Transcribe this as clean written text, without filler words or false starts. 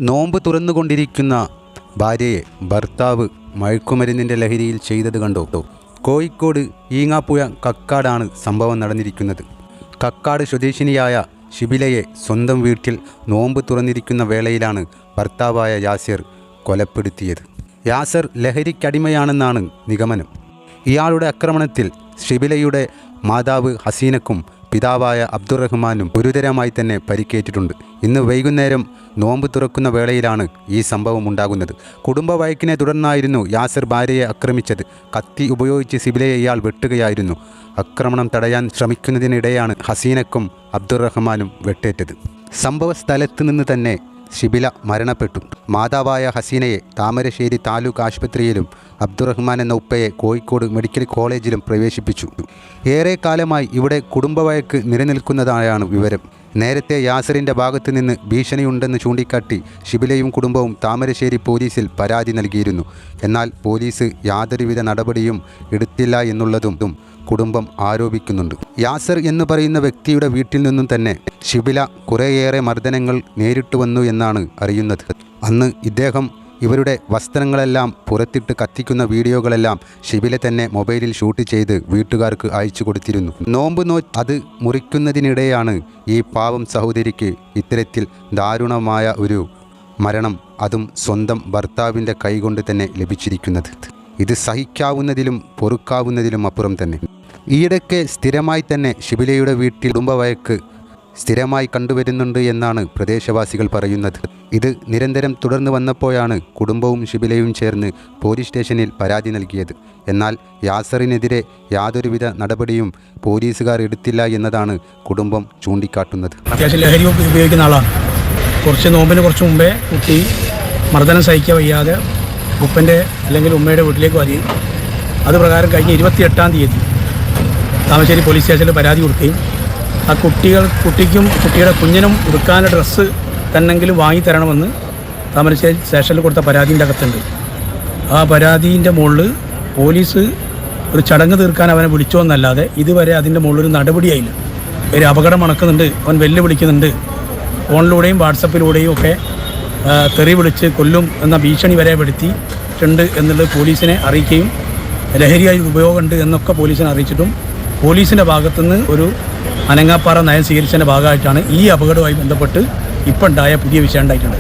നോമ്പ് തുറന്നുകൊണ്ടിരിക്കുന്ന ഭാര്യയെ ഭർത്താവ് മയക്കുമരുന്നിൻ്റെ ലഹരിയിൽ ചെയ്തത് കണ്ടോ? കോഴിക്കോട് ഈങ്ങാപ്പുഴ കക്കാടാണ് സംഭവം നടന്നിരിക്കുന്നത്. കക്കാട് സ്വദേശിനിയായ ഷിബിലയെ സ്വന്തം വീട്ടിൽ നോമ്പ് തുറന്നിരിക്കുന്ന വേളയിലാണ് ഭർത്താവായ യാസിർ കൊലപ്പെടുത്തിയത്. യാസിർ ലഹരിക്കടിമയാണെന്നാണ് നിഗമനം. ഇയാളുടെ ആക്രമണത്തിൽ ഷിബിലയുടെ മാതാവ് ഹസീനക്കും പിതാവായ അബ്ദുറഹ്മാനും ഗുരുതരമായി തന്നെ പരിക്കേറ്റിട്ടുണ്ട്. ഇന്ന് വൈകുന്നേരം നോമ്പ് തുറക്കുന്ന വേളയിലാണ് ഈ സംഭവം ഉണ്ടാകുന്നത്. കുടുംബ വഴക്കിനെ തുടർന്നായിരുന്നു യാസിർ ഭാര്യയെ ആക്രമിച്ചത്. കത്തി ഉപയോഗിച്ച് ഷിബിലയെ ഇയാൾ വെട്ടുകയായിരുന്നു. ആക്രമണം തടയാൻ ശ്രമിക്കുന്നതിനിടെയാണ് ഹസീനക്കും അബ്ദുറഹ്മാനും വെട്ടേറ്റത്. സംഭവ സ്ഥലത്ത് നിന്ന് തന്നെ ഷിബില മരണപ്പെട്ടു. മാതാവായ ഹസീനയെ താമരശ്ശേരി താലൂക്ക് ആശുപത്രിയിലും അബ്ദുറഹ്മാൻ എന്ന ഉപ്പയെ കോഴിക്കോട് മെഡിക്കൽ കോളേജിലും പ്രവേശിപ്പിച്ചു. ഏറെ കാലമായി ഇവിടെ കുടുംബവഴക്ക് നിലനിൽക്കുന്നതായാണ് വിവരം. നേരത്തെ യാസിറിൻ്റെ ഭാഗത്തു നിന്ന് ഭീഷണിയുണ്ടെന്ന് ചൂണ്ടിക്കാട്ടി ഷിബിലയും കുടുംബവും താമരശ്ശേരി പോലീസിൽ പരാതി നൽകിയിരുന്നു. എന്നാൽ പോലീസ് യാതൊരുവിധ നടപടിയും എടുത്തില്ല എന്നുള്ളതും കുടുംബം ആരോപിക്കുന്നുണ്ട്. യാസിർ എന്ന് പറയുന്ന വ്യക്തിയുടെ വീട്ടിൽ നിന്നും തന്നെ ഷിബില കുറേയേറെ മർദ്ദനങ്ങൾ നേരിട്ടു വന്നു എന്നാണ് അറിയുന്നത്. അന്ന് ഇദ്ദേഹം ഇവരുടെ വസ്ത്രങ്ങളെല്ലാം പുറത്തിട്ട് കത്തിക്കുന്ന വീഡിയോകളെല്ലാം ഷിബില തന്നെ മൊബൈലിൽ ഷൂട്ട് ചെയ്ത് വീട്ടുകാർക്ക് അയച്ചു കൊടുത്തിരുന്നു. നോമ്പ് അത് മുറിക്കുന്നതിനിടെയാണ് ഈ പാവം സഹോദരിക്ക് ഇത്തരത്തിൽ ദാരുണമായ ഒരു മരണം, അതും സ്വന്തം ഭർത്താവിൻ്റെ കൈകൊണ്ട് തന്നെ ലഭിച്ചിരിക്കുന്നത്. ഇത് സഹിക്കാവുന്നതിലും പൊറുക്കാവുന്നതിലും അപ്പുറം തന്നെ. ഈയിടയ്ക്ക് സ്ഥിരമായി തന്നെ ഷിബിലയുടെ വീട്ടിൽ കുടുംബവഴക്ക് സ്ഥിരമായി കണ്ടുവരുന്നുണ്ട് എന്നാണ് പ്രദേശവാസികൾ പറയുന്നത്. ഇത് നിരന്തരം തുടർന്ന് വന്നപ്പോഴാണ് കുടുംബവും ഷിബിലയും ചേർന്ന് പോലീസ് സ്റ്റേഷനിൽ പരാതി നൽകിയത്. എന്നാൽ യാസറിനെതിരെ യാതൊരുവിധ നടപടിയും പോലീസുകാർ എടുത്തില്ല എന്നതാണ് കുടുംബം ചൂണ്ടിക്കാട്ടുന്നത്. അത്യാവശ്യം ലഹരി ഉപയോഗിക്കുന്ന ആളാണ്. നോമ്പിന് കുറച്ച് മുമ്പേ കുട്ടി മർദ്ദനം സഹിക്കാൻ വയ്യാതെ ഉപ്പൻ്റെ അല്ലെങ്കിൽ ഉമ്മയുടെ വീട്ടിലേക്ക് വരികയും അത് പ്രകാരം കഴിഞ്ഞ 28-ാം തീയതി താമരശ്ശേരി പോലീസ് സ്റ്റേഷനിൽ പരാതി കൊടുക്കുകയും ആ കുട്ടിക്കും കുട്ടിയുടെ കുഞ്ഞിനും ഉടുക്കാനുള്ള ഡ്രസ്സ് തന്നെങ്കിലും വാങ്ങിത്തരണമെന്ന് താമരശ്ശേരി സ്റ്റേഷനിൽ കൊടുത്ത പരാതിൻ്റെ അകത്തുണ്ട്. ആ പരാതിൻ്റെ മുകളിൽ പോലീസ് ഒരു ചടങ്ങ് തീർക്കാൻ അവനെ വിളിച്ചോന്നല്ലാതെ ഇതുവരെ അതിൻ്റെ മുകളിലൊരു നടപടിയായില്ല. ഒരു അപകടം മണക്കുന്നുണ്ട്, അവൻ വെല്ലുവിളിക്കുന്നുണ്ട്, ഫോണിലൂടെയും വാട്സപ്പിലൂടെയും ഒക്കെ തെറി വിളിച്ച് കൊല്ലും എന്ന ഭീഷണി വരെ പെടുത്തിയിട്ടുണ്ട് എന്നുള്ളത് പോലീസിനെ അറിയിക്കുകയും ലഹരിയായി ഉപയോഗമുണ്ട് എന്നൊക്കെ പോലീസിനെ അറിയിച്ചിട്ടും പോലീസിൻ്റെ ഭാഗത്തുനിന്ന് ഒരു അനങ്ങാപ്പാറ നയം സ്വീകരിച്ചതിൻ്റെ ഭാഗമായിട്ടാണ് ഈ അപകടവുമായി ബന്ധപ്പെട്ട് ഇപ്പം ഉണ്ടായ പുതിയ വിഷയം ഉണ്ടായിട്ടുണ്ട്.